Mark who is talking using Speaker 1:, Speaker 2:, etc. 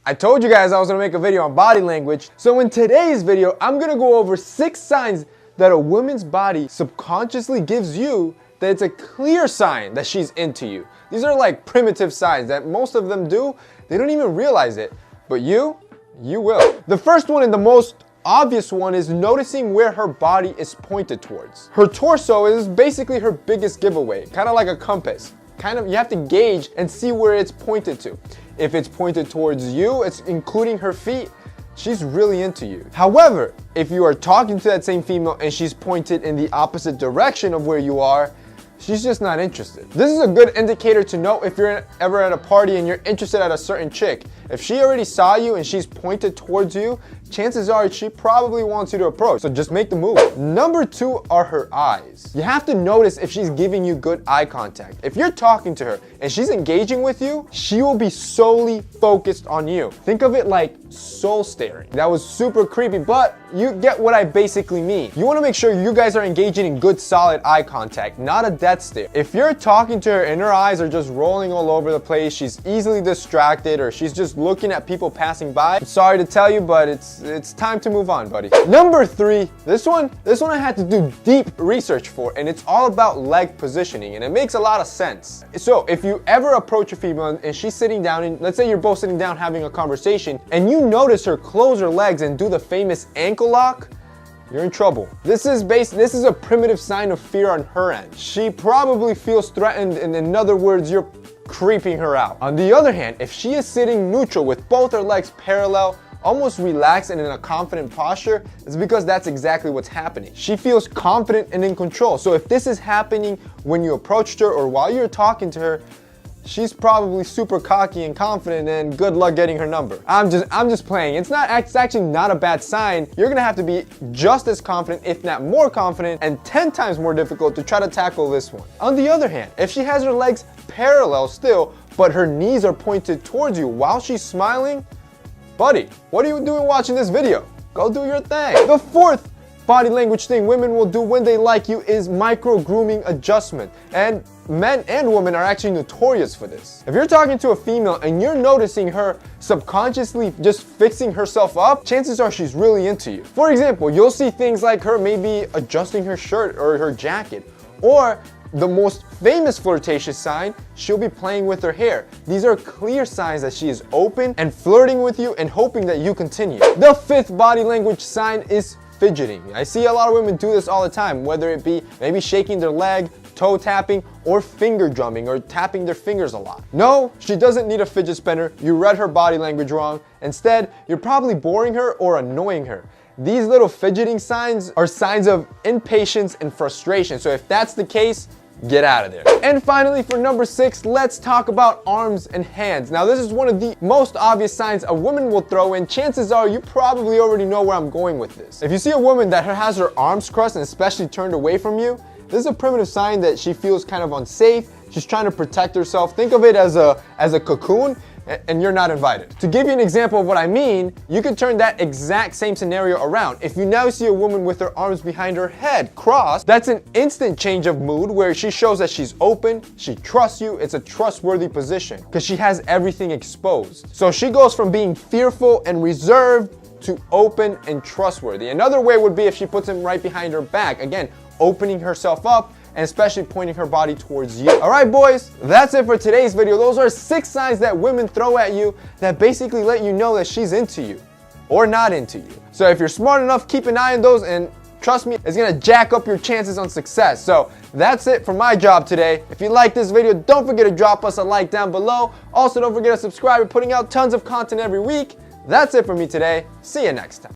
Speaker 1: I told you guys I was gonna make a video on body language. So in today's video, I'm gonna go over 6 signs that a woman's body subconsciously gives you that it's a clear sign that she's into you. These are like primitive signs that most of them do. They don't even realize it, but you will. The first one and the most obvious one is noticing where her body is pointed towards. Her torso is basically her biggest giveaway, kind of like a compass. You have to gauge and see where it's pointed to. If it's pointed towards you, it's including her feet, she's really into you. However, if you are talking to that same female and she's pointed in the opposite direction of where you are, she's just not interested. This is a good indicator to know if you're ever at a party and you're interested at a certain chick. If she already saw you and she's pointed towards you, chances are she probably wants you to approach. So just make the move. Number 2 are her eyes. You have to notice if she's giving you good eye contact. If you're talking to her and she's engaging with you, she will be solely focused on you. Think of it like soul staring. That was super creepy, but you get what I basically mean. You want to make sure you guys are engaging in good solid eye contact, not a death stare. If you're talking to her and her eyes are just rolling all over the place, she's easily distracted, or she's just looking at people passing by, I'm sorry to tell you, but it's time to move on, buddy. Number 3, this one I had to do deep research for, and it's all about leg positioning, and it makes a lot of sense. So if you ever approach a female and she's sitting down, and let's say you're both sitting down having a conversation, and you notice her close her legs and do the famous ankle lock, you're in trouble. This is a primitive sign of fear on her end. She probably feels threatened, and in other words, you're creeping her out. On the other hand, if she is sitting neutral with both her legs parallel, almost relaxed and in a confident posture, it's because that's exactly what's happening. She feels confident and in control. So if this is happening when you approached her or while you're talking to her, she's probably super cocky and confident, and good luck getting her number. I'm just playing. It's actually not a bad sign. You're gonna have to be just as confident, if not more confident, and 10 times more difficult to try to tackle this one. On the other hand, if she has her legs parallel still, but her knees are pointed towards you while she's smiling, buddy, what are you doing watching this video? Go do your thing. The 4th body language thing women will do when they like you is micro grooming adjustment. And men and women are actually notorious for this. If you're talking to a female and you're noticing her subconsciously just fixing herself up, chances are she's really into you. For example, you'll see things like her maybe adjusting her shirt or her jacket, or the most famous flirtatious sign, she'll be playing with her hair. These are clear signs that she is open and flirting with you and hoping that you continue. The 5th body language sign is fidgeting. I see a lot of women do this all the time, whether it be maybe shaking their leg, toe tapping, or finger drumming, or tapping their fingers a lot. No, she doesn't need a fidget spinner. You read her body language wrong. Instead, you're probably boring her or annoying her. These little fidgeting signs are signs of impatience and frustration. So if that's the case, get out of there. And finally, for number 6, let's talk about arms and hands. Now, this is one of the most obvious signs a woman will throw in. Chances are you probably already know where I'm going with this. If you see a woman that has her arms crossed and especially turned away from you, this is a primitive sign that she feels kind of unsafe. She's trying to protect herself. Think of it as a cocoon, and you're not invited. To give you an example of what I mean, you could turn that exact same scenario around. If you now see a woman with her arms behind her head crossed, that's an instant change of mood where she shows that she's open, she trusts you, it's a trustworthy position because she has everything exposed. So she goes from being fearful and reserved to open and trustworthy. Another way would be if she puts him right behind her back, again, opening herself up and especially pointing her body towards you. All right, boys, that's it for today's video. Those are 6 signs that women throw at you that basically let you know that she's into you or not into you. So if you're smart enough, keep an eye on those, and trust me, it's gonna jack up your chances on success. So that's it for my job today. If you like this video, don't forget to drop us a like down below. Also, don't forget to subscribe. We're putting out tons of content every week. That's it for me today. See you next time.